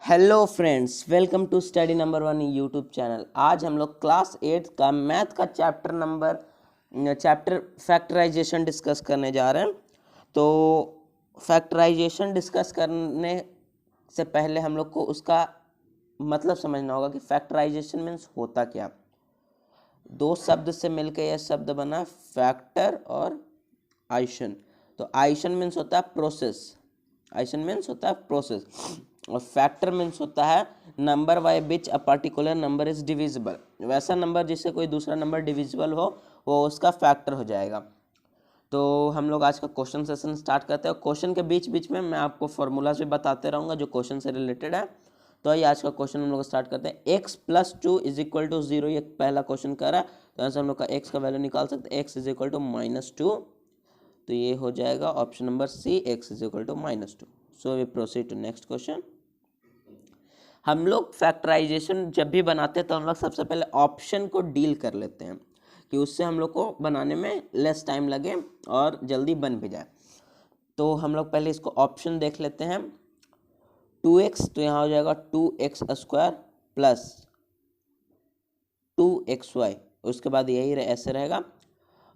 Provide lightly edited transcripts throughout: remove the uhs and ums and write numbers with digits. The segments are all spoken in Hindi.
Hello friends, welcome to study number 1 YouTube channel. आज हम लोग क्लास 8 का मैथ का चैप्टर फैक्टराइजेशन डिस्कस करने जा रहे हैं। तो फैक्टराइजेशन डिस्कस करने से पहले हम लोग को उसका मतलब समझना होगा कि फैक्टराइजेशन मीन्स होता क्या। दो शब्द से मिलकर यह शब्द बना फैक्टर और आइशन। तो आइशन मीन्स होता है प्रोसेस, आइशन मीन्स होता है प्रोसेस, और फैक्टर मीन्स होता है number by which a particular number is divisible. वैसा नंबर जिससे कोई दूसरा नंबर डिविजिबल हो वो उसका फैक्टर हो जाएगा। तो हम लोग आज का क्वेश्चन सेशन स्टार्ट करते हैं। क्वेश्चन के बीच बीच में मैं आपको फॉर्मूलाज भी बताते रहूँगा जो क्वेश्चन से रिलेटेड है। तो आइए आज का क्वेश्चन हम लोग स्टार्ट करते हैं। x + 2 = 0, ये पहला क्वेश्चन कर रहा है। तो यहाँ से हम लोग का x का वैल्यू निकाल सकते हैं। x = -2, तो ये हो जाएगा option number C, x = -2। So we proceed to next question. हम लोग फैक्टराइजेशन जब भी बनाते हैं तो हम लोग सबसे पहले ऑप्शन को डील कर लेते हैं कि उससे हम लोग को बनाने में लेस टाइम लगे और जल्दी बन भी जाए। तो हम लोग पहले इसको ऑप्शन देख लेते हैं। 2x, तो यहाँ हो जाएगा 2x² प्लस 2xy, उसके बाद यही ऐसे रहेगा।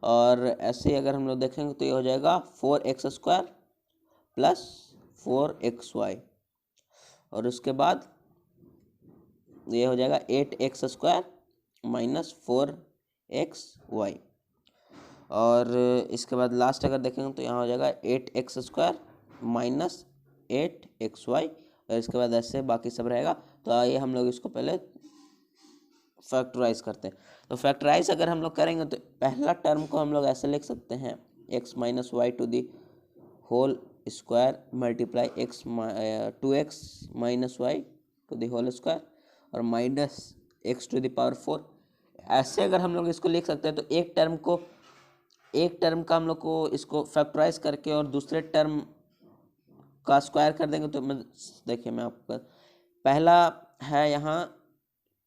और ऐसे ही अगर हम लोग देखेंगे तो ये हो जाएगा 4x² प्लस 4xy, और उसके बाद ये हो जाएगा 8x² माइनस 4xy, और इसके बाद लास्ट अगर देखेंगे तो यहाँ हो जाएगा 8x² माइनस 8xy, और इसके बाद ऐसे बाकी सब रहेगा। तो आइए हम लोग इसको पहले फैक्टराइज करते हैं। तो फैक्टराइज अगर हम लोग करेंगे तो पहला टर्म को हम लोग ऐसे लिख सकते हैं, x - y to the whole square multiply 2x - y to the whole square और minus x to the power 4। ऐसे अगर हम लोग इसको लिख सकते हैं तो एक टर्म का हम लोग को इसको फैक्टराइज करके और दूसरे टर्म का स्क्वायर कर देंगे। तो देखिए मैं आपको पहला है यहाँ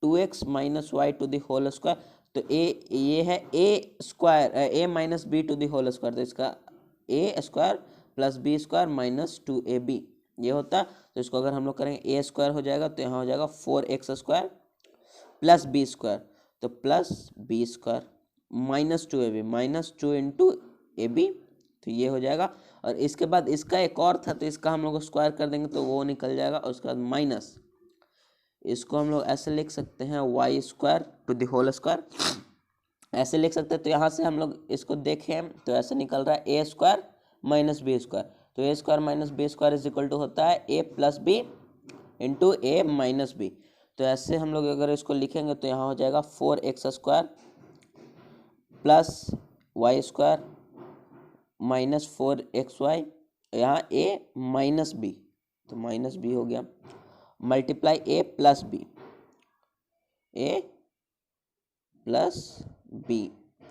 2x - y to the whole square, तो ये है a - b to the whole square, तो इसका a² plus b² minus 2ab ये होता है। तो इसको अगर हम लोग करेंगे a² हो जाएगा, तो यहाँ हो जाएगा 4x² प्लस b², तो plus b² minus 2ab minus 2 into ab, तो ये हो जाएगा। और इसके बाद इसका एक और था, तो इसका हम लोग स्क्वायर कर देंगे तो वो निकल जाएगा, और उसके बाद माइनस इसको हम लोग ऐसे लिख सकते हैं y² to the whole square, ऐसे लिख सकते हैं। तो यहाँ से हम लोग इसको देखें तो ऐसे निकल रहा है a² माइनस b², तो a² minus b² is equal to होता है a plus b into a minus b। तो ऐसे हम लोग अगर इसको लिखेंगे तो यहाँ हो जाएगा 4x² plus y² minus 4xy, यहाँ a माइनस b, तो माइनस b हो गया, मल्टीप्लाई a प्लस b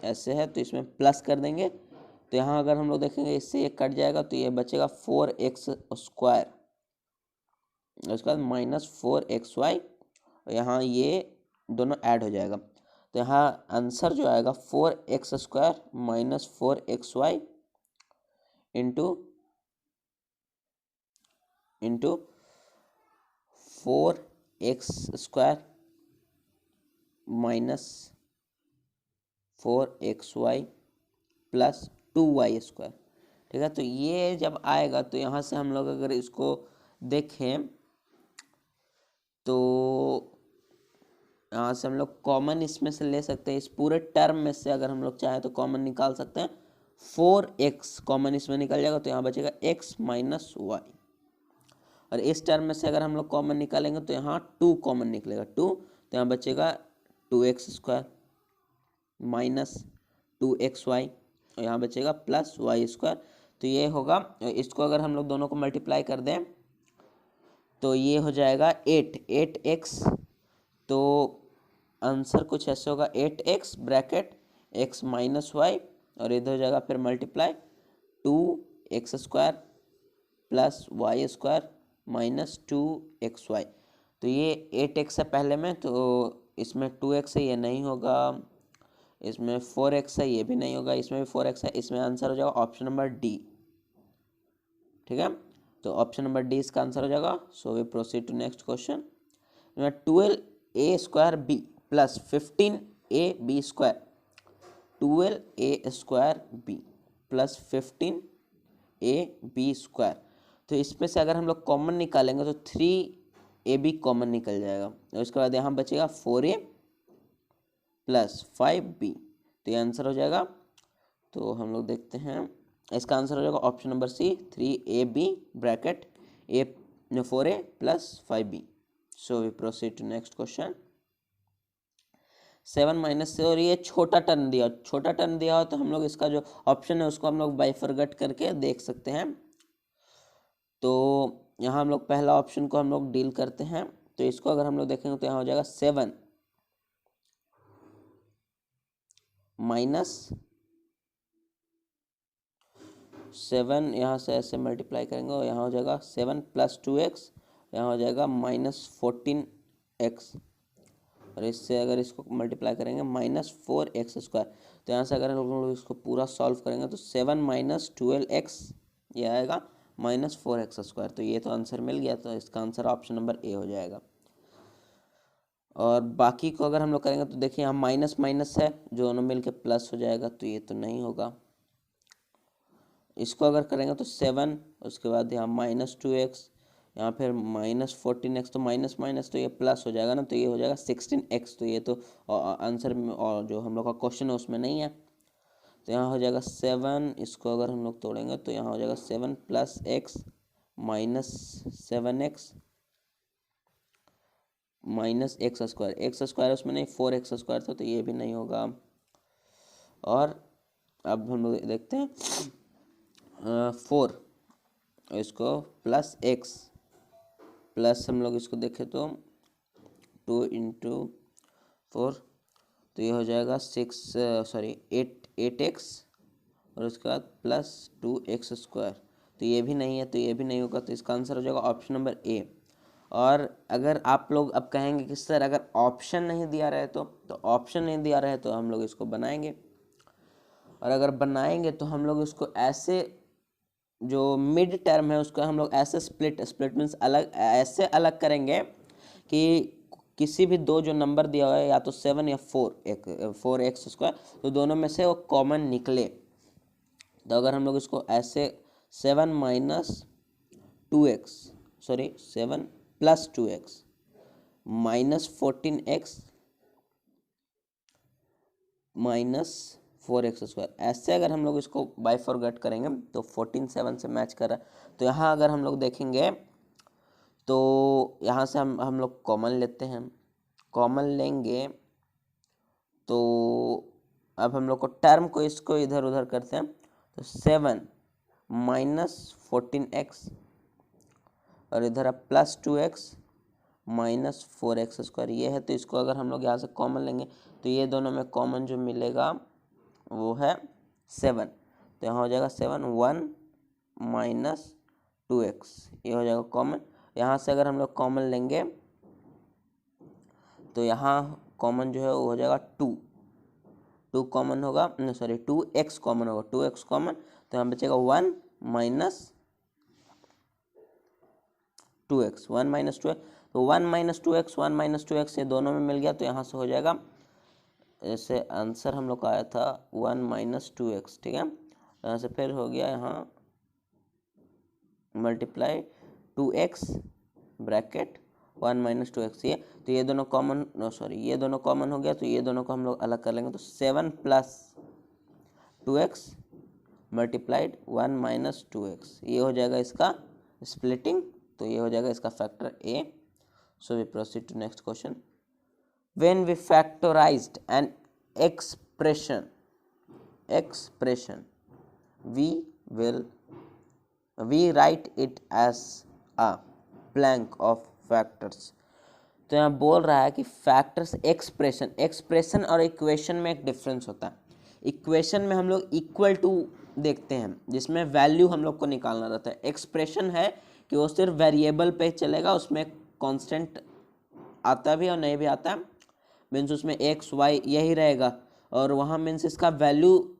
ऐसे है। तो इसमें प्लस कर देंगे तो यहाँ अगर हम लोग देखेंगे इससे ये कट जाएगा, तो ये बचेगा 4x², उसके बाद माइनस 4xy, यहाँ ये दोनों ऐड हो जाएगा। तो यहाँ आंसर जो आएगा 4x² minus 4xy into 4x² minus 4xy plus 2y²। ठीक है, तो ये जब आएगा तो यहाँ से हम लोग अगर इसको देखें तो यहाँ से हम लोग कॉमन इसमें से ले सकते हैं, इस पूरे टर्म में से अगर हम लोग चाहें तो कॉमन निकाल सकते हैं। 4x कॉमन इसमें निकल जाएगा, तो यहाँ बचेगा x माइनस y, और इस टर्म में से अगर हम लोग कॉमन निकालेंगे तो यहाँ 2 कॉमन निकलेगा, 2, तो यहाँ बचेगा 2x² माइनस 2xy, और यहाँ बचेगा प्लस y²। तो ये होगा, इसको अगर हम लोग दोनों को मल्टीप्लाई कर दें तो ये हो जाएगा 8x, तो आंसर कुछ ऐसे होगा 8x bracket x minus Y, और इधर हो जाएगा फिर multiply 2x² plus y² minus 2xy। तो ये 8x है पहले में, तो इसमें 2x है, ये नहीं होगा, इसमें 4x है, ये भी नहीं होगा, इसमें भी 4x है, इसमें आंसर हो जाएगा ऑप्शन नंबर डी। ठीक है, तो ऑप्शन नंबर डी इसका आंसर हो जाएगा। So we proceed to next question. 12a² b plus 15ab square, 12a² b plus 15ab square. तो इसमें से अगर हम लोग कॉमन निकालेंगे तो 3ab कॉमन निकल जाएगा और उसके बाद यहाँ बचेगा 4a प्लस 5b। तो ये आंसर हो जाएगा। तो हम लोग देखते हैं, इसका आंसर हो जाएगा option number C, 3ab bracket a 4a plus 5b। So we proceed to next question. 7 minus से, और ये छोटा टर्म दिया हो तो हम लोग इसका जो ऑप्शन है उसको हम लोग बाइफरगट करके देख सकते हैं। तो यहाँ हम लोग पहला ऑप्शन को हम लोग डील करते हैं। तो इसको अगर हम लोग देखेंगे तो यहाँ हो जाएगा 7 माइनस 7, यहाँ से ऐसे मल्टीप्लाई करेंगे और यहाँ हो जाएगा 7 प्लस 2x, यहाँ हो जाएगा -14x, और इससे अगर इसको मल्टीप्लाई करेंगे -4x²। तो यहाँ से अगर हम लोग इसको पूरा सॉल्व करेंगे तो 7 माइनस 12x ये आएगा -4x²। तो ये तो आंसर मिल गया। तो इसका आंसर ऑप्शन नंबर ए हो जाएगा। और बाकी को अगर हम लोग करेंगे तो देखिए यहाँ माइनस माइनस है, जो दोनों मिल के प्लस हो जाएगा, तो ये तो नहीं होगा। इसको अगर करेंगे तो 7, उसके बाद यहाँ -2x, यहाँ फिर -14x, तो माइनस माइनस तो ये प्लस हो जाएगा ना, तो ये हो जाएगा 16x। तो ये तो आंसर में और जो हम लोग का क्वेश्चन है उसमें नहीं है। तो यहाँ हो जाएगा 7, इसको अगर हम लोग तोड़ेंगे तो यहाँ हो जाएगा 7 plus x -7x minus x², उसमें नहीं 4x² था, तो ये भी नहीं होगा। और अब हम लोग देखते हैं 4, इसको प्लस x प्लस हम लोग इसको देखें तो 2 × 4, तो ये हो जाएगा 8x, और उसके बाद प्लस 2x²। तो ये भी नहीं है, तो ये भी नहीं होगा। तो इसका आंसर हो जाएगा ऑप्शन नंबर ए। और अगर आप लोग अब कहेंगे कि सर अगर ऑप्शन नहीं दिया रहे तो ऑप्शन नहीं दिया रहे तो हम लोग इसको बनाएंगे, और अगर बनाएंगे तो हम लोग इसको ऐसे, जो मिड टर्म है उसको हम लोग ऐसे स्प्लिट मीन्स अलग, ऐसे अलग करेंगे कि किसी भी दो जो नंबर दिया हुआ है, या तो 7 या 4x², तो दोनों में से वो कॉमन निकले। तो अगर हम लोग इसको ऐसे 7 प्लस 2x -14x -4x², ऐसे अगर हम लोग इसको बाइफरगट करेंगे तो 14 7 से मैच कर रहा है। तो यहाँ अगर हम लोग देखेंगे तो यहाँ से हम लोग कॉमन लेते हैं, कॉमन लेंगे तो अब हम लोग को टर्म को इसको इधर उधर करते हैं, तो 7 -14x, और इधर अब प्लस 2x -4x² ये है। तो इसको अगर हम लोग यहाँ से कॉमन लेंगे तो ये दोनों में कॉमन जो मिलेगा वो है 7। तो यहाँ हो जाएगा 7 1 -2x, ये हो जाएगा कॉमन। यहाँ से अगर हम लोग कॉमन लेंगे तो यहाँ कॉमन जो है वो हो जाएगा 2 कॉमन होगा, 2x कॉमन होगा, 2x कॉमन, तो यहाँ बचेगा 1 -2x, 1 -2x, तो 1 -2x ये दोनों में मिल गया। तो यहाँ से हो जाएगा, ऐसे आंसर हम लोग का आया था 1 -2x, ठीक है। यहाँ से फिर हो गया यहाँ मल्टीप्लाई 2x ब्रैकेट 1 -2x, ये तो ये दोनों कॉमन, ये दोनों कॉमन हो गया। तो ये दोनों को हम लोग अलग कर लेंगे, तो 7 प्लस 2x मल्टीप्लाइड 1 -2x, ये हो जाएगा इसका स्प्लिटिंग। तो ये हो जाएगा इसका factor a। So we proceed to next question. When we factorized an expression we write it as a blank of factors। तो यहाँ बोल रहा है कि फैक्टर्स, एक्सप्रेशन और इक्वेशन में एक डिफरेंस होता है। इक्वेशन में हम लोग इक्वल टू देखते हैं, जिसमें वैल्यू हम लोग को निकालना रहता है। एक्सप्रेशन है कि वो सिर्फ वेरिएबल पे चलेगा, उसमें कांस्टेंट आता भी और नहीं भी आता, मीन्स उसमें x y यही रहेगा, और वहाँ मीन्स इसका वैल्यू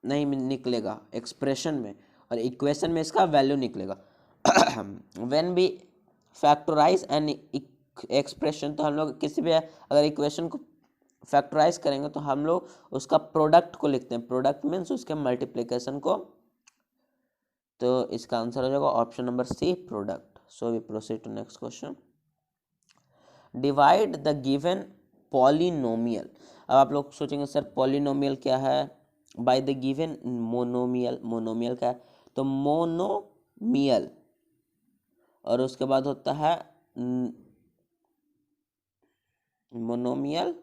नहीं निकलेगा एक्सप्रेशन में, और इक्वेशन में इसका वैल्यू निकलेगा। When we factorize an expression, तो हम लोग किसी भी अगर इक्वेशन को फैक्टराइज करेंगे तो हम लोग उसका प्रोडक्ट को लिखते हैं, प्रोडक्ट मीन्स उसके मल्टीप्लिकेशन को, तो इसका आंसर हो जाएगा option number C, product. So we proceed to next question. Divide the given polynomial. अब आप लोग सोचेंगे सर पॉलिनोमियल क्या है, by the given monomial, monomial क्या है, तो मोनोमियल और उसके बाद होता है मोनोमियल,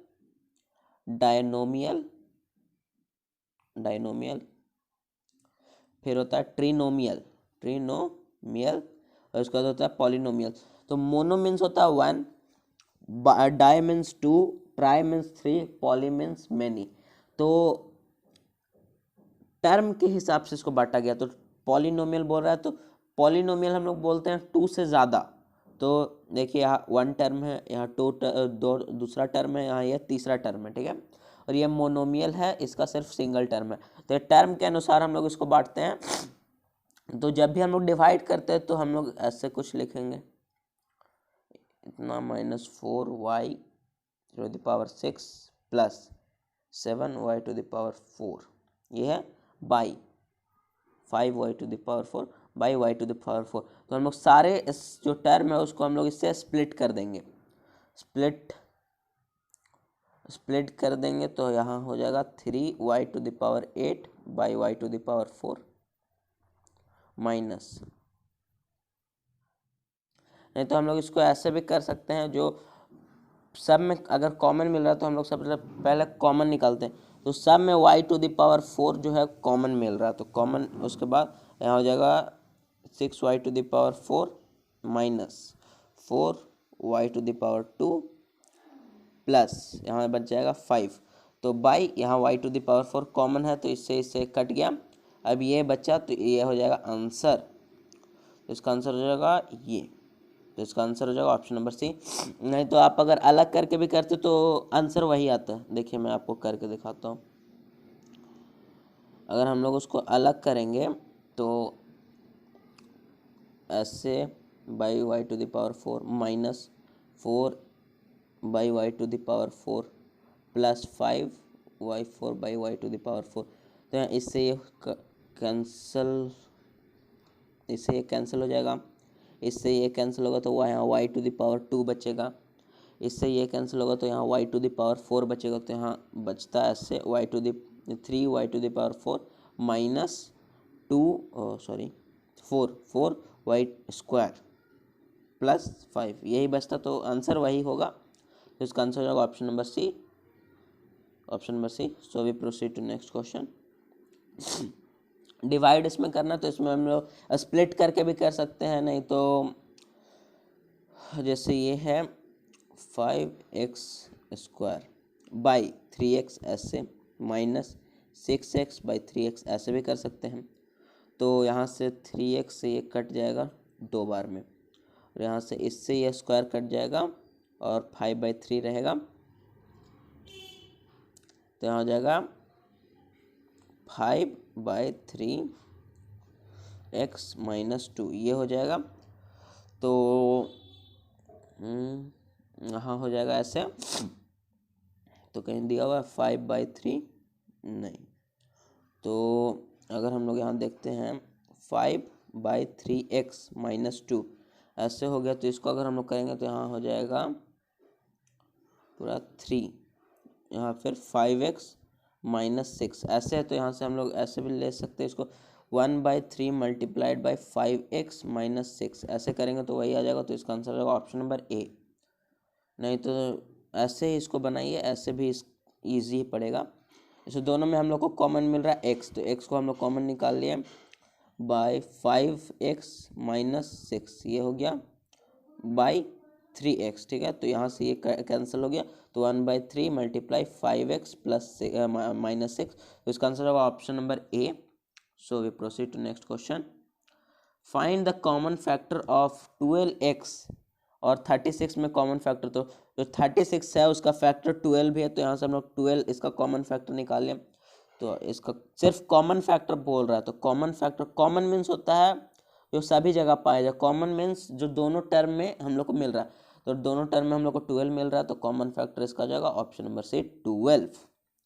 डायनोमियल, डायनोमियल, फिर होता है ट्रिनोमियल, ट्रिनोमियल, और उसके बाद होता है पॉलिनोमियल। तो मोनो मीन्स होता है one, di means two, tri means three, poly means many. तो टर्म के हिसाब से इसको बांटा गया। तो पॉलिनोमियल बोल रहा है तो पॉलिनोमियल हम लोग बोलते हैं टू से ज़्यादा। तो देखिए यहाँ वन टर्म है, यहाँ दो दूसरा टर्म है, यहाँ ये तीसरा टर्म है, ठीक है। और ये मोनोमियल है, इसका सिर्फ सिंगल टर्म है। तो टर्म के अनुसार हम लोग इसको बांटते हैं। तो जब भी हम लोग डिवाइड करते हैं तो हम लोग ऐसे कुछ लिखेंगे, इतना -4y⁴ प्लस 7y⁴, ये है बाई 5y⁴ बाई y⁴। तो हम लोग सारे इस जो टर्म है उसको हम लोग इससे स्प्लिट कर देंगे, स्प्लिट कर देंगे तो यहाँ हो जाएगा 3y⁸ बाई y⁴ माइनस, नहीं तो हम लोग इसको ऐसे भी कर सकते हैं, जो सब में अगर कॉमन मिल रहा है तो हम लोग सबसे पहले कॉमन निकालते हैं। तो सब में y⁴ जो है कॉमन मिल रहा है, तो कॉमन, उसके बाद यहाँ हो जाएगा 6y⁴ माइनस 4y⁴ प्लस यहाँ बच जाएगा 5। तो बाई यहाँ y⁴ कॉमन है तो इससे कट गया। अब ये बचा तो ये हो जाएगा आंसर, तो इसका आंसर हो जाएगा ये, तो इसका आंसर हो जाएगा ऑप्शन नंबर सी। नहीं तो आप अगर अलग करके भी करते तो आंसर वही आता है। देखिए मैं आपको करके दिखाता हूँ। अगर हम लोग उसको अलग करेंगे तो ऐसे by y⁴ minus 4 by y⁴ plus 5y4 by y⁴। तो इससे ये कैंसल, इससे ये कैंसिल हो जाएगा, इससे ये कैंसिल होगा तो वह यहाँ y⁴ बचेगा, इससे ये कैंसिल होगा तो यहाँ y⁴ बचेगा। तो यहाँ बचता है ऐसे 3y⁴ माइनस 4y² प्लस 5, यही बचता। तो आंसर वही होगा, तो इसका आंसर हो जाएगा option number C, option number C. So we proceed to next question. Divide इसमें करना तो इसमें हम लोग स्प्लिट करके भी कर सकते हैं, नहीं तो जैसे ये है 5x² बाई 3x ऐसे, माइनस 6x बाई 3x ऐसे भी कर सकते हैं। तो यहाँ से 3x से ये कट जाएगा 2 बार में, और यहाँ से इससे ये स्क्वायर कट जाएगा और 5/3 रहेगा। तो यहाँ हो जाएगा 5/3x माइनस 2, ये हो जाएगा। तो यहाँ हो जाएगा ऐसे, तो कहीं दिया हुआ है 5/3 नहीं। तो अगर हम लोग यहाँ देखते हैं 5/3x माइनस 2 ऐसे हो गया, तो इसको अगर हम लोग करेंगे तो यहाँ हो जाएगा पूरा 3, यहाँ फिर 5x माइनस 6 ऐसे है। तो यहाँ से हम लोग ऐसे भी ले सकते हैं इसको, 1/3 मल्टीप्लाइड बाई 5x माइनस 6 ऐसे करेंगे तो वही आ जाएगा। तो इसका आंसर होगा ऑप्शन नंबर ए। नहीं तो ऐसे ही इसको बनाइए, ऐसे भी ईजी पड़ेगा। इसे दोनों में हम लोग को कॉमन मिल रहा है x, तो x को हम लोग कॉमन निकाल लिए बाई 5x माइनस 6, ये हो गया बाई 3x, ठीक है। तो यहाँ से ये कैंसिल हो गया, तो 1/3 मल्टीप्लाई 5x प्लस माइनस 6, तो इसका आंसर होगा option number A. So we proceed to next question. Find the common factor of 12x और 36 में कॉमन फैक्टर, तो जो 36 है उसका फैक्टर 12 भी है, तो यहाँ से हम लोग 12 इसका कॉमन फैक्टर निकाल लें। तो इसका सिर्फ कॉमन फैक्टर बोल रहा है, तो कॉमन फैक्टर, कॉमन मीन्स होता है जो सभी जगह पाया जाए। कॉमन मीन्स जो दोनों टर्म में हम लोग को मिल रहा है, तो दोनों टर्म में हम लोग को 12 मिल रहा है, तो कॉमन फैक्टर इसका हो जाएगा option number C 12।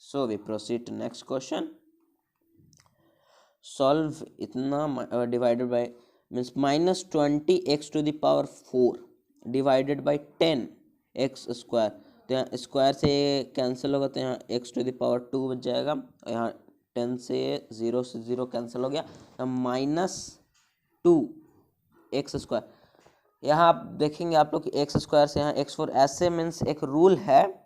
So we proceed to next question. Solve इतना divided by means -20x⁴ divided by 10x²। तो यहाँ स्क्वायर से कैंसिल होगा, तो यहाँ x⁴ बच जाएगा, और यहाँ 10 से 0 कैंसिल हो गया, तो -2x²। यहाँ आप देखेंगे आप लोग कि x² से यहाँ x4 ऐसे मीन्स एक रूल है,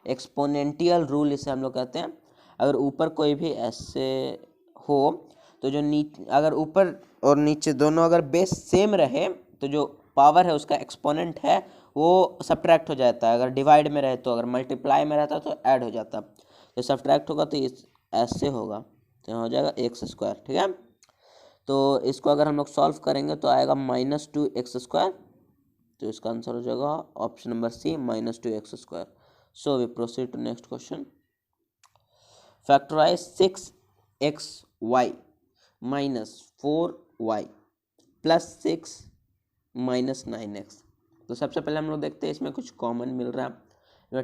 एक्सपोनेंशियल रूल इसे हम लोग कहते हैं। अगर ऊपर कोई भी ऐसे हो तो जो नीचे, अगर ऊपर और नीचे दोनों अगर बेस सेम रहे तो जो पावर है उसका एक्सपोनेंट है वो सब्ट्रैक्ट हो जाता है। अगर डिवाइड में रहे तो, अगर मल्टीप्लाई में रहता तो ऐड हो जाता। तो सब्ट्रैक्ट होगा तो इस ऐसे होगा, तो यहाँ हो जाएगा x²। ठीक है, तो इसको अगर हम लोग सॉल्व करेंगे तो आएगा -2x²। तो इसका आंसर हो जाएगा option number C -2x²। So we proceed to next question. Factorize 6xy -4y + 6 - 9x। तो सबसे पहले हम लोग देखते हैं इसमें कुछ कॉमन मिल रहा है।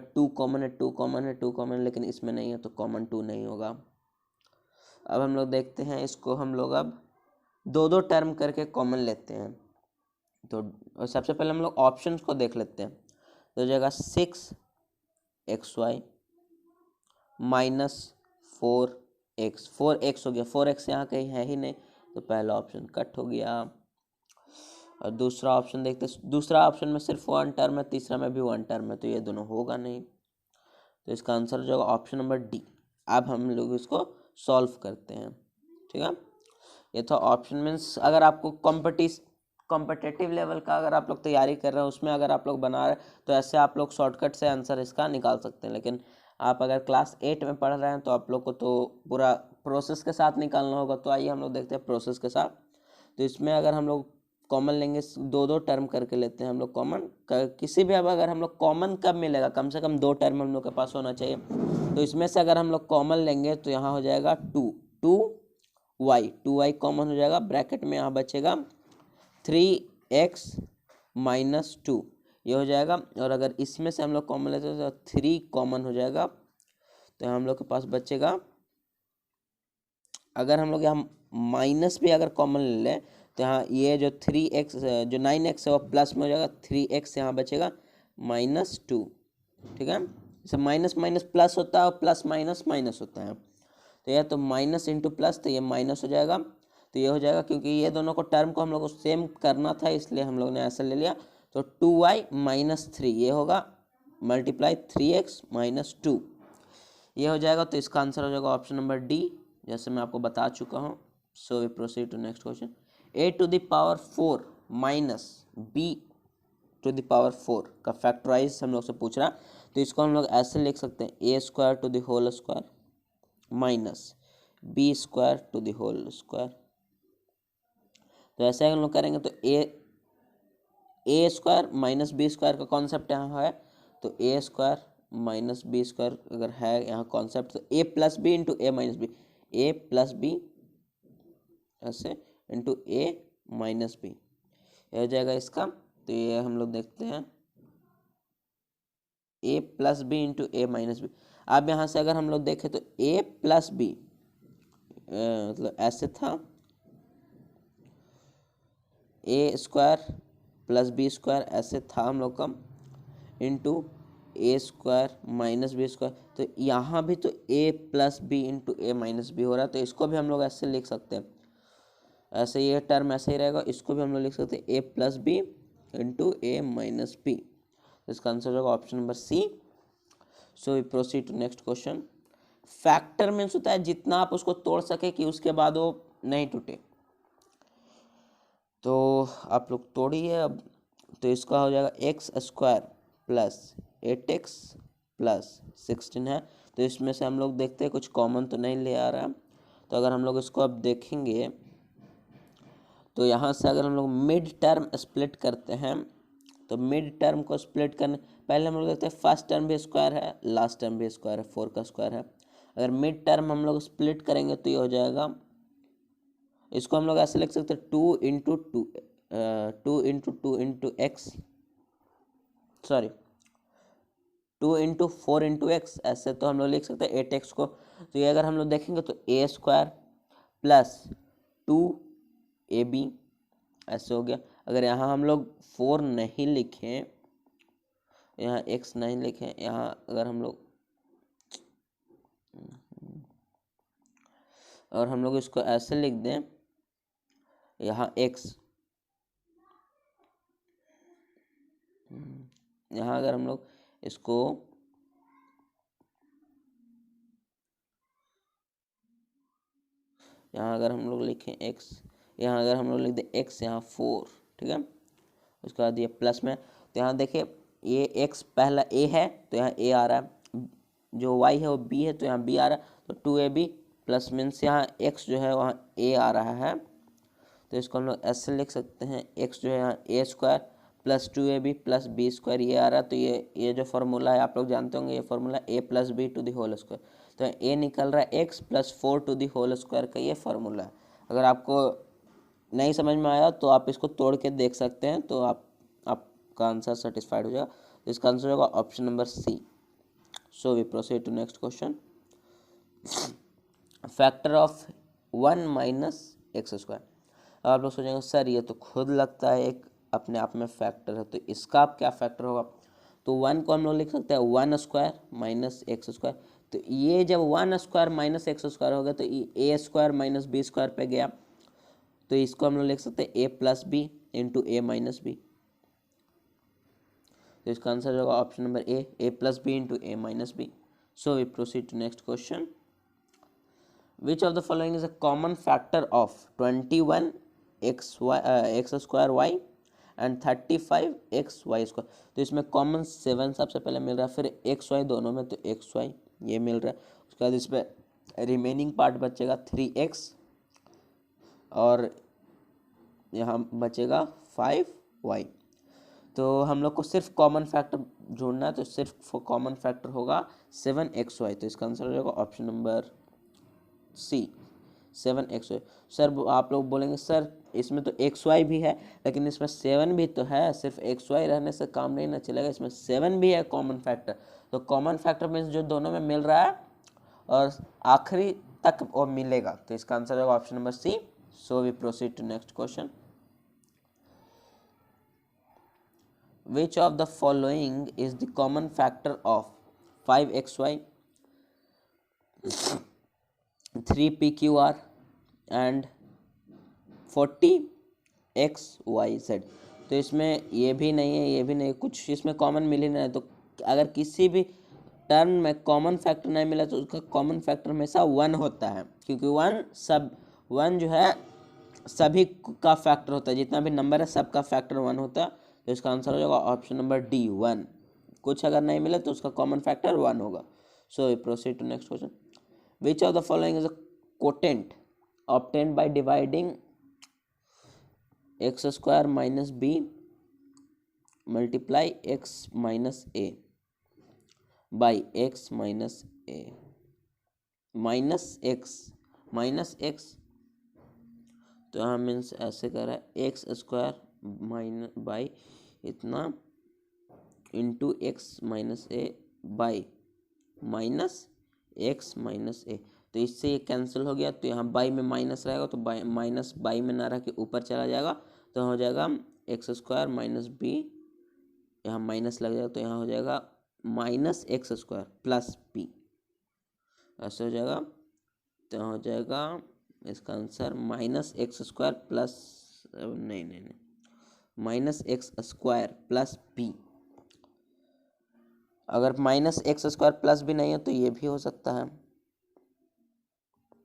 2 कॉमन है, 2 कॉमन है, 2 कॉमन, लेकिन इसमें नहीं है तो कॉमन 2 नहीं होगा। अब हम लोग देखते हैं इसको, हम लोग अब दो टर्म करके कॉमन लेते हैं। तो सबसे पहले हम लोग ऑप्शंस को देख लेते हैं। तो हो जाएगा 6xy -4x, 4x हो गया, 4x यहाँ कहीं है ही नहीं, तो पहला ऑप्शन कट हो गया। और दूसरा ऑप्शन देखते हैं, दूसरा ऑप्शन में सिर्फ 1 टर्म है, तीसरा में भी 1 टर्म है, तो ये दोनों होगा नहीं, तो इसका आंसर हो जाएगा ऑप्शन नंबर डी। अब हम लोग इसको सॉल्व करते हैं। ठीक है, ये था ऑप्शन मीन्स अगर आपको कॉम्पिटिटिव लेवल का अगर आप लोग तैयारी कर रहे हैं, उसमें अगर आप लोग बना रहे तो ऐसे आप लोग शॉर्टकट से आंसर इसका निकाल सकते हैं। लेकिन आप अगर क्लास 8 में पढ़ रहे हैं तो आप लोग को तो पूरा प्रोसेस के साथ निकालना होगा। तो आइए हम लोग देखते हैं प्रोसेस के साथ। तो इसमें अगर हम लोग कॉमन लेंगे, दो टर्म करके लेते हैं हम लोग कॉमन। किसी भी अब अगर हम लोग कॉमन कब मिलेगा, कम से कम 2 टर्म हम लोग के पास होना चाहिए। तो इसमें से अगर हम लोग कॉमन लेंगे तो यहाँ हो जाएगा 2y कॉमन हो जाएगा, ब्रैकेट में यहाँ बचेगा 3x - 2, ये हो जाएगा। और अगर इसमें से हम लोग कॉमन लेते हैं तो 3 कॉमन हो जाएगा, तो हम लोग के पास बचेगा, अगर हम लोग यहाँ माइनस भी अगर कॉमन ले लें तो यहाँ ये जो 3x जो 9x है वो प्लस में हो जाएगा, 3x यहाँ बचेगा -2। ठीक है, जैसे माइनस माइनस प्लस होता है और प्लस माइनस माइनस होता है, तो यह तो माइनस इंटू प्लस, तो ये माइनस हो जाएगा। तो ये हो जाएगा क्योंकि ये दोनों को टर्म को हम लोग को सेम करना था, इसलिए हम लोग ने ऐसा ले लिया। तो 2y - 3 ये होगा मल्टीप्लाई 3x - 2, ये हो जाएगा। तो इसका आंसर हो जाएगा ऑप्शन नंबर डी, जैसे मैं आपको बता चुका हूँ। So we proceed to next question. a⁴ b⁴ का फैक्टराइज हम लोग से पूछ रहा, तो इसको हम लोग ऐसे लिख सकते हैं a² b²। तो ऐसे हम लोग करेंगे तो a² - b² का कॉन्सेप्ट यहाँ है, तो a² - b² अगर है यहाँ कॉन्सेप्ट, तो a + b × a - b, a + b ऐसे इंटू a - b, ये हो जाएगा इसका। तो ये हम लोग देखते हैं a + b × a - b। अब यहाँ से अगर हम लोग देखें तो a + b मतलब ऐसे था, a² + b² ऐसे था हम लोग का, इंटू a² - b²। तो यहाँ भी तो a + b × a - b हो रहा है, तो इसको भी हम लोग ऐसे लिख सकते हैं, ऐसे ये टर्म ऐसे ही रहेगा, इसको भी हम लोग लिख सकते हैं a + b × a - b। इसका आंसर होगा option number C. So we proceed to next question. Factor means होता है जितना आप उसको तोड़ सके कि उसके बाद वो नहीं टूटे। तो आप लोग तोड़िए अब, तो इसका हो जाएगा x² + 8x + 16 है। तो इसमें से हम लोग देखते हैं कुछ कॉमन तो नहीं ले आ रहा है। तो अगर हम लोग इसको अब देखेंगे तो यहाँ से अगर हम लोग मिड टर्म स्प्लिट करते हैं, तो मिड टर्म को स्प्लिट करने पहले हम लोग देखते हैं फर्स्ट टर्म भी स्क्वायर है, लास्ट टर्म भी स्क्वायर है, 4 का स्क्वायर है। अगर मिड टर्म हम लोग स्प्लिट करेंगे तो ये हो जाएगा, इसको हम लोग ऐसे लिख सकते हैं 2 into two into x, sorry 2 into 4 into x, ऐसे तो हम लोग लिख सकते हैं 8x को। तो ये अगर हम लोग देखेंगे तो ए स्क्वायर प्लस 2ab ऐसे हो गया। अगर यहाँ हम लोग 4 नहीं लिखें, यहाँ x नहीं लिखें, यहाँ अगर हम लोग और हम लोग इसको ऐसे लिख दें, यहाँ x, यहाँ अगर हम लोग इसको यहाँ अगर हम लोग लिखें x, यहाँ अगर हम लोग लिख दें x, यहाँ 4, ठीक है। उसके बाद ये प्लस में, तो यहाँ देखिए ये x पहला a है तो यहाँ a आ रहा है, जो y है वो b है तो यहाँ b आ रहा है, तो 2ab प्लस मीन्स यहाँ x जो है वहाँ a आ रहा है। तो इसको हम लोग ऐसे लिख सकते हैं, x जो है यहाँ a square plus 2ab plus b square ये आ रहा है। तो ये जो फार्मूला है आप लोग जानते होंगे, ये formula a plus B to the whole square, तो a निकल रहा है x plus 4 to the whole square का ये फार्मूला है। अगर आपको नहीं समझ में आया तो आप इसको तोड़ के देख सकते हैं, तो आपका आंसर सेटिस्फाइड हो जाएगा। तो इसका आंसर होगा option number C. So we proceed to next question. Factor of 1 minus x square. अब आप लोग सोचेंगे सर ये तो खुद लगता है एक अपने आप में फैक्टर है, तो इसका आप क्या फैक्टर होगा। तो 1 को हम लोग लिख सकते हैं 1 स्क्वायर माइनस एक्स स्क्वायर। तो ये जब 1 स्क्वायर माइनस एक्स स्क्वायर होगा तो a square minus b square पे गया, तो इसको हम लोग लिख सकते हैं a plus b into a minus b. तो इसका आंसर होगा option number a plus b into a minus b. So we proceed to next question. Which of the following is a common factor of 21 x square y and 35 x y square. तो इसमें कॉमन 7 सबसे पहले मिल रहा है, फिर एक्स वाई दोनों में, तो एक्स वाई ये मिल रहा है। उसके बाद इसमें रिमेनिंग पार्ट बचेगा 3x और यहाँ बचेगा 5y। तो हम लोग को सिर्फ कॉमन फैक्टर ढूंढना है, तो सिर्फ कॉमन फैक्टर होगा 7xy। तो इसका आंसर हो जाएगा ऑप्शन नंबर सी 7xy। सर आप लोग बोलेंगे सर इसमें तो xy भी है लेकिन इसमें 7 भी तो है, सिर्फ xy रहने से काम नहीं ना चलेगा, इसमें 7 भी है कॉमन फैक्टर। तो कॉमन फैक्टर मीन्स जो दोनों में मिल रहा है और आखिरी तक वो मिलेगा, तो इसका आंसर होगा option number C. So we proceed to next question. Which of the following is the common factor of 5xy, 3pqr and 40xyz। तो इसमें ये भी नहीं है, ये भी नहीं, कुछ इसमें कॉमन मिल ही नहीं है। तो अगर किसी भी टर्म में कॉमन फैक्टर नहीं मिला तो उसका कॉमन फैक्टर हमेशा 1 होता है, क्योंकि 1 जो है सभी का फैक्टर होता है, जितना भी नंबर है सबका फैक्टर 1 होता है। तो इसका आंसर हो जाएगा ऑप्शन नंबर डी 1। कुछ अगर नहीं मिले तो उसका कॉमन फैक्टर 1 होगा। So we proceed to next question. Which of the following is a quotient obtained by dividing x square minus b multiply x minus a by x minus a minus x. तो यहाँ मीन्स ऐसे कर रहा है एक्स स्क्वायर माइनस बाई इतना into x minus a by minus x minus a. तो इससे ये कैंसिल हो गया, तो यहाँ बाई में माइनस रहेगा, तो माइनस बाई में ना रह के ऊपर चला जाएगा, तो हो जाएगा एक्स स्क्वायर माइनस बी, यहाँ माइनस लग जाएगा तो यहाँ हो जाएगा minus x square plus b, ऐसे हो जाएगा। तो हो जाएगा इसका answer minus x square plus नहीं minus x square plus b. अगर minus x square plus b नहीं है तो ये भी हो सकता है,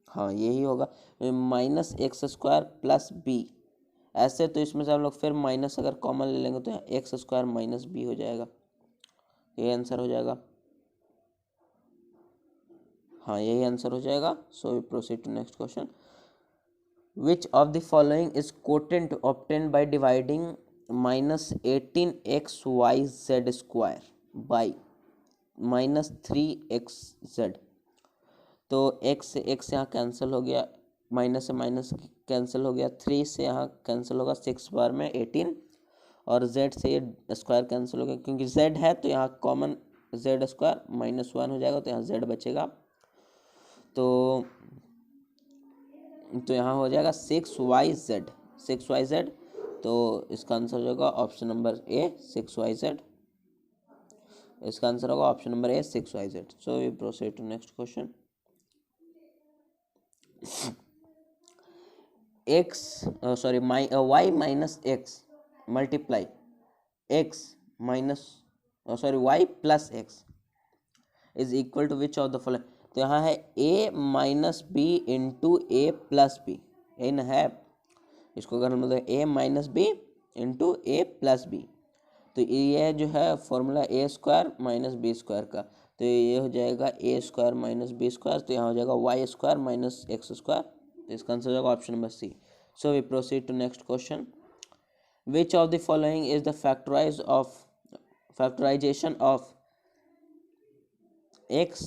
हाँ यही होगा minus x square plus b ऐसे। तो इसमें से हम लोग फिर माइनस अगर कॉमन ले लेंगे तो एक्स स्क्वायर माइनस बी हो जाएगा, ये आंसर हो जाएगा, हाँ यही आंसर हो जाएगा। So we proceed to next question. Which of the following is quotient obtained by dividing minus 18xyz square by minus 3xz। तो x से x यहाँ कैंसिल हो गया, माइनस से माइनस कैंसिल हो गया, 3 से यहाँ कैंसिल होगा, 6 बार में 18, और z से ये स्क्वायर कैंसिल हो गया, क्योंकि z है तो यहाँ कॉमन z स्क्वायर -1 हो जाएगा, तो यहाँ z बचेगा। तो यहाँ हो जाएगा 6yz। तो इसका आंसर हो जाएगा ऑप्शन नंबर ए 6yz। इसका आंसर होगा option number A 6yz। So we proceed to next question. y minus x multiply y plus x is equal to which of the following. तो यहाँ है a minus b into a plus b, यही ना है। इसको अगर हम लोग a minus b into a plus b, तो ये जो है formula a square minus b square का, तो ये हो जाएगा a square minus b square, तो यहाँ हो जाएगा y square minus x square. तो इसका आंसर हो जाएगा option number C. So we proceed to next question. Which of the following is the factorisation of x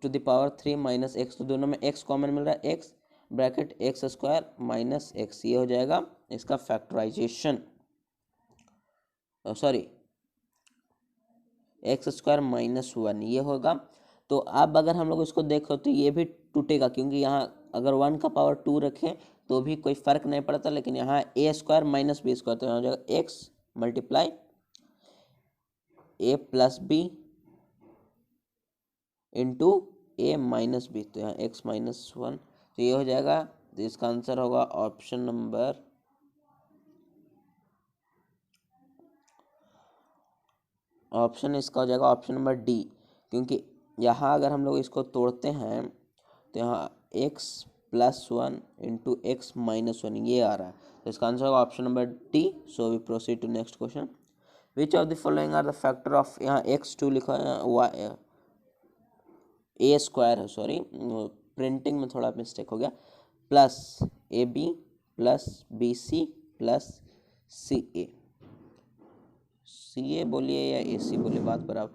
to the power 3 minus x. तो दोनों में x कॉमन मिल रहा है, x bracket x square minus x, ये हो जाएगा इसका फैक्टराइजेशन, सॉरी एक्स स्क्वायर -1 ये होगा। तो अब अगर हम लोग इसको देखो तो ये भी टूटेगा, क्योंकि यहाँ अगर 1 का पावर 2 रखें तो भी कोई फर्क नहीं पड़ता, लेकिन यहाँ ए स्क्वायर माइनस बी स्क्वायर, तो यहाँ हो जाएगा x multiply A plus b into a minus b, तो यहाँ एक्स -1, तो ये हो जाएगा। तो इसका आंसर होगा ऑप्शन नंबर इसका हो जाएगा ऑप्शन नंबर डी, क्योंकि यहाँ अगर हम लोग इसको तोड़ते हैं तो यहाँ x +1 इंटू एक्स -1 ये आ रहा है, तो इसका आंसर होगा option number D. So we proceed to next question. Which of the following are the factor of, यहाँ x2 लिखा है, ए स्क्वायर है, सॉरी प्रिंटिंग में थोड़ा मिस्टेक हो गया, plus a b plus b c plus c a, c a बोलिए या ए सी बोलिए, बात बराबर।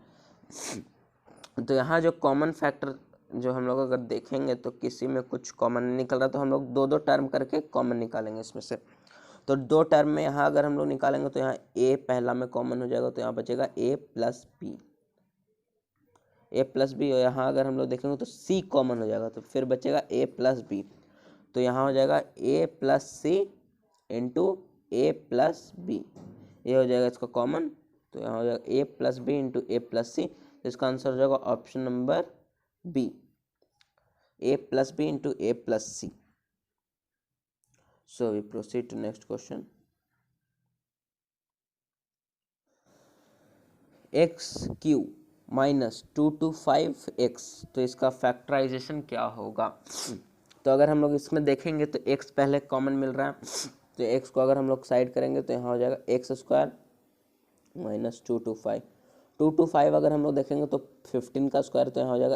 तो यहाँ जो कॉमन फैक्टर जो हम लोग अगर देखेंगे तो किसी में कुछ कॉमन नहीं निकल रहा, तो हम लोग दो टर्म करके कॉमन निकालेंगे इसमें से। तो 2 टर्म में यहाँ अगर हम लोग निकालेंगे तो यहाँ a पहला में कॉमन हो जाएगा, तो यहाँ बचेगा a प्लस बी, और यहाँ अगर हम लोग देखेंगे तो c कॉमन हो जाएगा, तो फिर बचेगा a प्लस बी, तो यहाँ हो जाएगा a plus c into a plus b, ये हो जाएगा इसका कॉमन, तो यहाँ हो जाएगा a plus b into a plus c, तो इसका आंसर हो जाएगा option number B, a plus b into a plus c. So we proceed to next question. x³ -225x, तो इसका फैक्टराइजेशन क्या होगा। तो अगर हम लोग इसमें देखेंगे तो x पहले कॉमन मिल रहा है, तो x को अगर हम लोग साइड करेंगे तो यहाँ हो जाएगा एक्स स्क्वायर -225 अगर हम लोग देखेंगे तो 15 का स्क्वायर, तो यहाँ हो जाएगा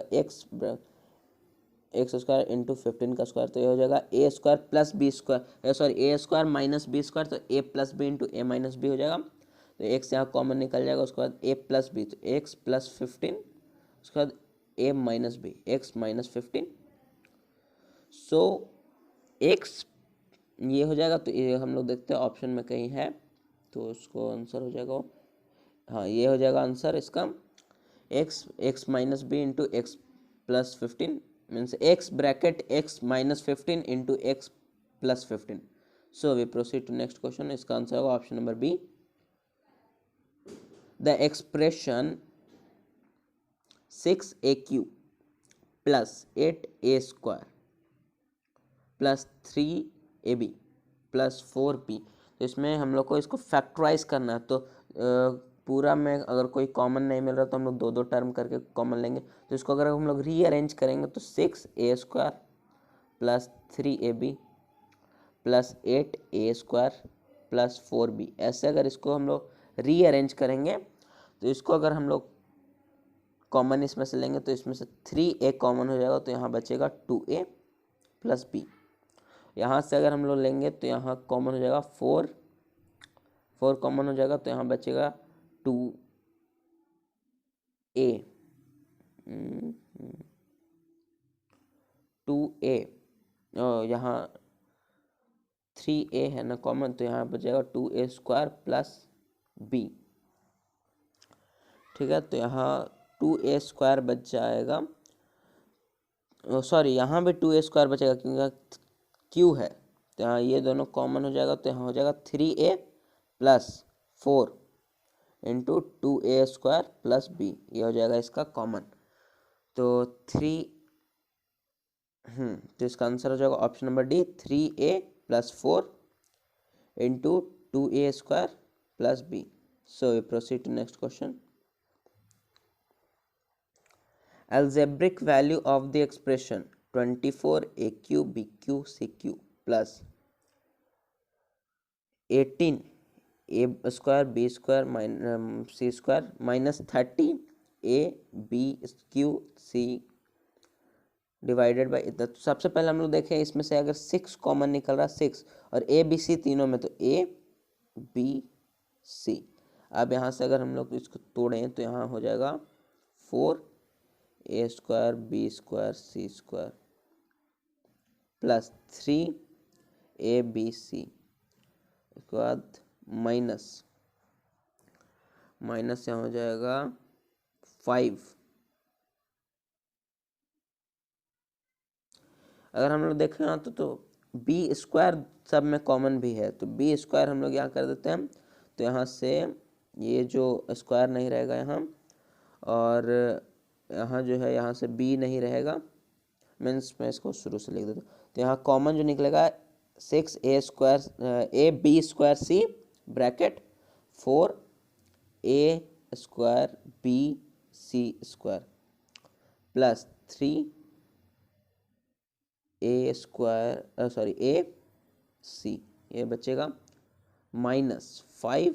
एक्स स्क्वायर इंटू 15 का स्क्वायर, तो ये हो जाएगा a square plus b square, sorry a square minus b square, तो a plus b into a minus b हो जाएगा, तो एक्स यहाँ कॉमन निकल जाएगा, उसके बाद ए प्लस बी, तो एक्स प्लस 15, उसके बाद ए माइनस बी, एक्स -15। सो एक्स ये हो जाएगा, तो ये हम लोग देखते हैं ऑप्शन में कहीं है, तो उसको आंसर हो जाएगा, हाँ ये हो जाएगा आंसर इसका, x minus b into x plus 15 means x bracket x -15 into x plus 15। So we proceed to next question. इसका आंसर होगा option number B. The expression 6aq plus 8a square plus 3ab plus 4b, तो इसमें हम लोग को इसको फैक्टराइज करना है, तो पूरा में अगर कोई कॉमन नहीं मिल रहा तो हम लोग दो टर्म करके कॉमन लेंगे, तो इसको अगर हम लोग रीअरेंज करेंगे तो 6a square plus 3ab plus 8a square plus 4b, ऐसे अगर इसको हम लोग रीअरेंज करेंगे तो इसको अगर हम लोग कॉमन इसमें से लेंगे तो इसमें से 3a कॉमन हो जाएगा, तो यहाँ बचेगा 2a प्लस b। यहाँ से अगर हम लोग लेंगे तो यहाँ कॉमन हो जाएगा 4 कॉमन हो जाएगा, तो यहाँ बचेगा 2a यहाँ 3a है ना कॉमन, तो यहाँ बचेगा 2a² प्लस b। ठीक है, तो यहाँ 2a² बच जाएगा, सॉरी यहाँ भी 2a² बचेगा क्योंकि q है, तो यहाँ ये दोनों कॉमन हो जाएगा, तो यहाँ हो जाएगा 3a plus 4 into 2a² plus b, ये हो जाएगा इसका कॉमन। तो तो इसका आंसर हो जाएगा option number D, 3a plus 4 into 2a² plus b। So we proceed to next question. Algebraic value of the expression 24aq bq cq plus 18 a square b square c square minus 30 a b q c divided by इतना। तो सबसे पहले हम लोग देखें इसमें से अगर 6 कॉमन निकल रहा, 6 और ए बी सी तीनों में, तो ए बी सी। अब यहाँ से अगर हम लोग इसको तोड़ें तो यहाँ हो जाएगा 4a² b² c² plus 3abc, उसके बाद माइनस यहाँ हो जाएगा 5। अगर हम लोग देखें ना तो b² सब में कॉमन भी है, तो b² हम लोग यहाँ कर देते हैं, तो यहाँ से ये जो स्क्वायर नहीं रहेगा यहाँ, और यहाँ जो है यहाँ से b नहीं रहेगा, मीन्स मैं इसको शुरू से लिख देता हूँ। तो यहाँ कॉमन जो निकलेगा 6ab² c bracket 4a² bc² plus 3a² c, ये बचेगा माइनस 5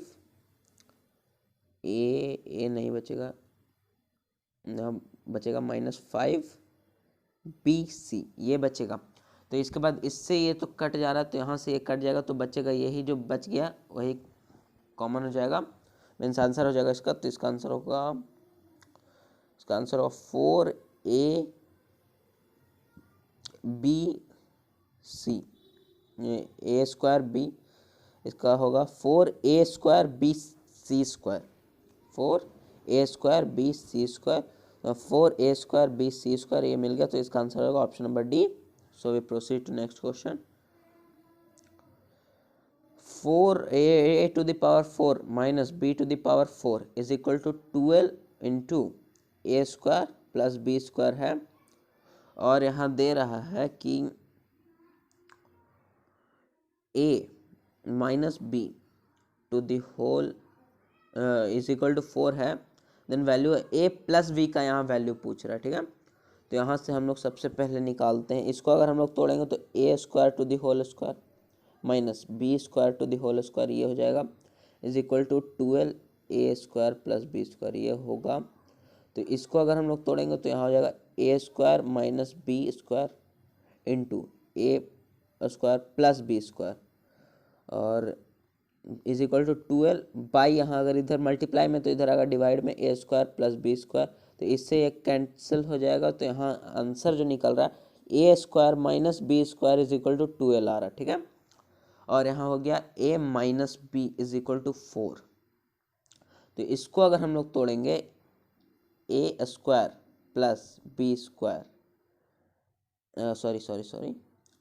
ए नहीं बचेगा, बचेगा -5 BC, ये बचेगा। तो इसके बाद इससे ये तो कट जा रहा है, तो यहाँ से ये कट जाएगा, तो बचेगा यही जो बच गया वही कॉमन हो जाएगा, मीन्स आंसर हो जाएगा इसका। तो इसका आंसर होगा, इसका आंसर होगा 4abc, a² b, इसका होगा 4a² bc², 4a² bc², 4a² bc², ये मिल गया, तो इसका आंसर होगा option number D. So we proceed to next question. 4a to the power 4 minus b to the power 4 is equal to 12 into a² plus b² है, और यहाँ दे रहा है कि a minus b to the whole is equal to 4 है, then value a plus b का यहाँ वैल्यू पूछ रहा है। ठीक है, तो यहाँ से हम लोग सबसे पहले निकालते हैं इसको। अगर हम लोग तोड़ेंगे तो a² to the whole square minus b² to the whole square, ये हो जाएगा is equal to 12a² plus b², ये होगा। तो इसको अगर हम लोग तोड़ेंगे तो यहाँ हो जाएगा a² minus b² into a² plus b², और इज इक्वल टू 12 बाई, यहाँ अगर इधर मल्टीप्लाई में तो इधर आएगा डिवाइड में a² प्लस b², तो इससे एक कैंसिल हो जाएगा। तो यहाँ आंसर जो निकल रहा है a² minus b² is equal to 12 आ रहा है। ठीक है, और यहाँ हो गया a minus b is equal to 4। तो इसको अगर हम लोग तोड़ेंगे a² प्लस b², सॉरी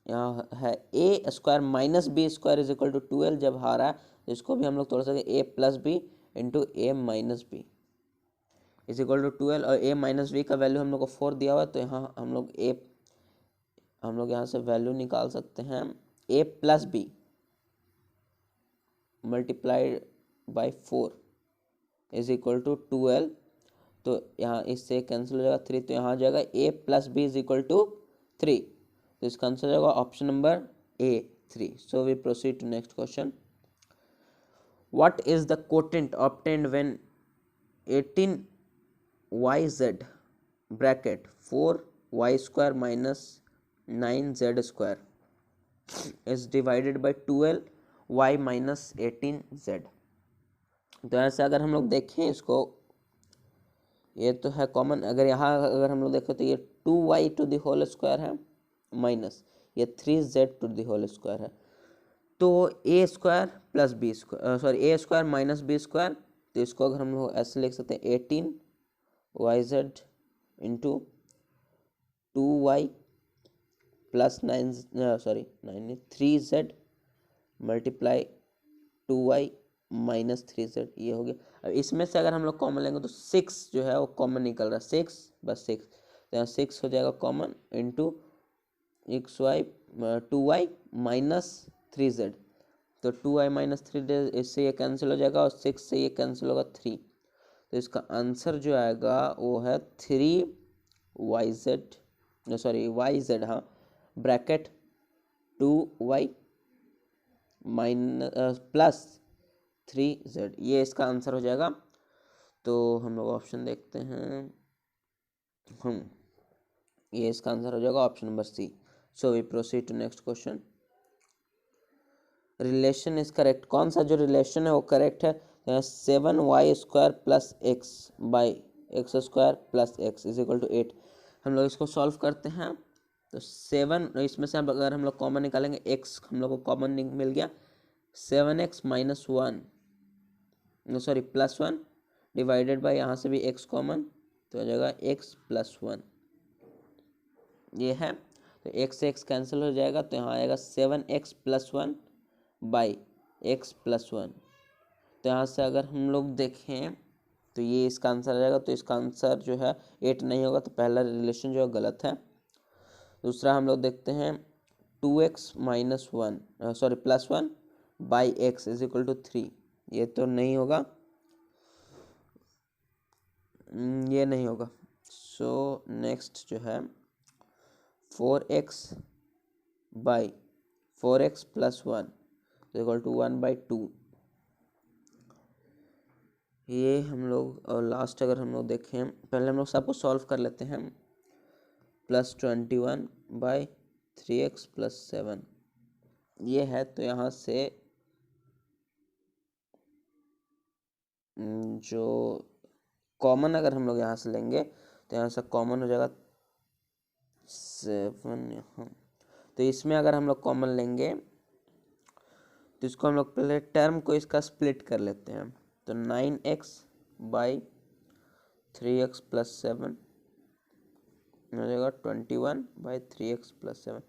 यहाँ है a² minus b² is equal to 12, जब हारा है तो इसको भी हम लोग तोड़ सकते a plus b into a minus b is equal to 12, और a माइनस बी का वैल्यू हम लोग को 4 दिया हुआ है, तो यहाँ हम लोग यहाँ से वैल्यू निकाल सकते हैं a plus b multiplied by 4 is equal to 12, तो यहाँ इससे कैंसिल हो जाएगा 3, तो यहाँ आ जाएगा a plus b is equal to 3, तो इसका आंसर हो जाएगा option number A 3। So we proceed to next question. What is the quotient obtained when 18yz bracket 4y² minus 9z² is divided by 12y minus 18z। तो ऐसे अगर हम लोग देखें इसको, ये तो है कॉमन, अगर यहाँ अगर हम लोग देखें तो ये 2y to the whole square है माइनस ये 3z to the whole square है। तो a square plus b square, sorry a square minus b square, तो इसको अगर हम लोग ऐसे लिख सकते हैं 18yz into 2y plus 3z multiply 2y minus 3z, ये हो गया। अब इसमें से अगर हम लोग कॉमन लेंगे तो 6 जो है वो कॉमन निकल रहा है, 6 बस 6, तो यहाँ 6 हो जाएगा common into xy 2y minus 3z, तो 2y माइनस 3z इससे ये कैंसिल हो जाएगा और 6 से ये कैंसिल होगा 3, तो इसका आंसर जो आएगा वो है 3yz, सॉरी yz, हाँ, bracket 2y minus plus 3z, ये इसका आंसर हो जाएगा। तो हम लोग ऑप्शन देखते हैं, ये इसका आंसर हो जाएगा option number C. So we proceed to next question. Relation is correct, कौन सा जो रिलेशन है वो करेक्ट है? 7y² plus x by x square plus x is equal to 8। हम लोग इसको सॉल्व करते हैं, तो 7 इसमें से अगर हम लोग कॉमन निकालेंगे, x हम लोग को कॉमन मिल गया, 7x minus 1, sorry plus 1 divided by यहाँ से भी x कॉमन, तो हो जाएगा x प्लस 1, ये है। तो x से x कैंसिल हो जाएगा, तो यहाँ आएगा 7x plus 1 by x plus 1। तो यहाँ से अगर हम लोग देखें तो ये इसका आंसर आ जाएगा, तो इसका आंसर जो है 8 नहीं होगा, तो पहला रिलेशन जो है गलत है। दूसरा हम लोग देखते हैं 2x minus 1, sorry plus 1 by x is equal to 3, ये तो नहीं होगा, ये नहीं होगा। सो नेक्स्ट जो है 4x by 4x plus 1 is equal to 1/2, ये हम लोग, और लास्ट अगर हम लोग देखें, पहले हम लोग सबको सॉल्व कर लेते हैं, प्लस 21 बाई 3x प्लस 7, ये है। तो यहाँ से जो कॉमन अगर हम लोग यहाँ से लेंगे तो यहाँ से कॉमन हो जाएगा 7 यहाँ, तो इसमें अगर हम लोग कॉमन लेंगे तो इसको हम लोग पहले टर्म को इसका स्प्लिट कर लेते हैं, तो 9x बाई 3x प्लस 7 हो जाएगा 21 बाई 3x प्लस 7।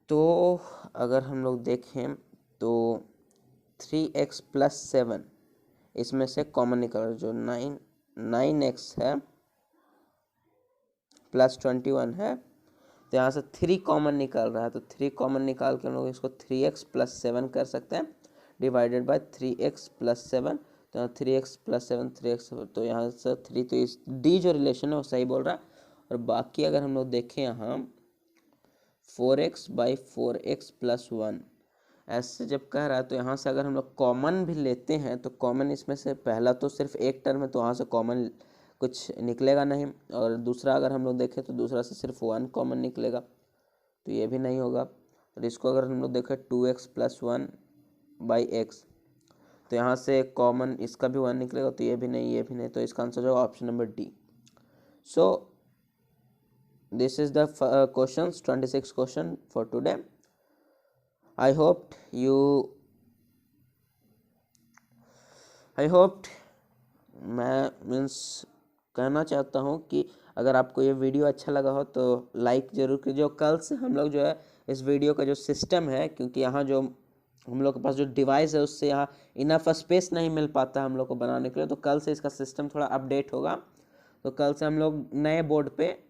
तो अगर हम लोग देखें तो 3x प्लस 7 इसमें से कॉमन निकल, जो 9x है प्लस 21 है, तो यहाँ से 3 कॉमन निकल रहा है, तो 3 कॉमन निकाल के हम लोग इसको 3x प्लस 7 कर सकते हैं, डिवाइडेड बाय 3x प्लस 7, तो यहाँ 3x प्लस 7 3x, तो यहाँ से 3, तो इस डी जो रिलेशन है वो सही बोल रहा है। और बाकी अगर हम लोग देखें यहाँ 4x बाई 4x प्लस 1 ऐसे जब कह रहा है, तो यहाँ से अगर हम लोग कॉमन भी लेते हैं तो कॉमन इसमें से पहला तो सिर्फ एक टर्म है, तो वहाँ से कॉमन कुछ निकलेगा नहीं, और दूसरा अगर हम लोग देखें तो दूसरा से सिर्फ 1 कॉमन निकलेगा, तो ये भी नहीं होगा। और इसको अगर हम लोग देखें 2x प्लस 1 बाई एक्स, तो यहाँ से कॉमन इसका भी 1 निकलेगा, तो ये भी नहीं, ये भी नहीं, तो इसका आंसर जो option number D. So this is the questions 26 question for today. I hoped मैं मीन्स कहना चाहता हूँ कि अगर आपको ये वीडियो अच्छा लगा हो तो लाइक ज़रूर कीजिए। कल से हम लोग जो है इस वीडियो का जो सिस्टम है, क्योंकि यहाँ जो हम लोग के पास जो डिवाइस है उससे यहाँ इनफ स्पेस नहीं मिल पाता हम लोग को बनाने के लिए, तो कल से इसका सिस्टम थोड़ा अपडेट होगा। तो कल से हम लोग नए बोर्ड पे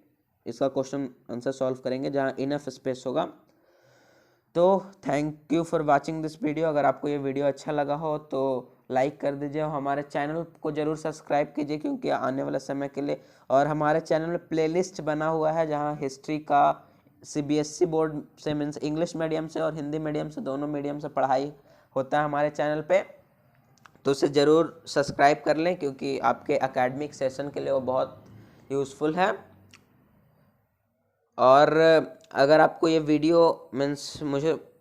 इसका क्वेश्चन आंसर सॉल्व करेंगे जहाँ इनफ स्पेस होगा। तो thank you for watching this video. अगर आपको ये वीडियो अच्छा लगा हो तो लाइक कर दीजिए और हमारे चैनल को ज़रूर सब्सक्राइब कीजिए, क्योंकि आने वाले समय के लिए, और हमारे चैनल में प्लेलिस्ट बना हुआ है जहां हिस्ट्री का CBSE बोर्ड से मीन्स इंग्लिश मीडियम से और हिंदी मीडियम से, दोनों मीडियम से पढ़ाई होता है हमारे चैनल पे, तो उसे ज़रूर सब्सक्राइब कर लें, क्योंकि आपके एकेडमिक सेशन के लिए वो बहुत यूज़फुल है। और अगर आपको ये वीडियो मीन्स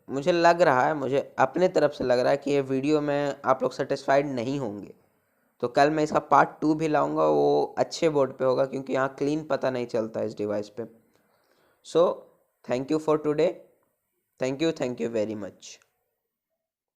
मुझे लग रहा है, मुझे अपने तरफ से लग रहा है कि ये वीडियो में आप लोग सेटिस्फाइड नहीं होंगे, तो कल मैं इसका पार्ट 2 भी लाऊंगा, वो अच्छे बोर्ड पे होगा, क्योंकि यहाँ क्लीन पता नहीं चलता इस डिवाइस पे। So thank you for today. Thank you very much.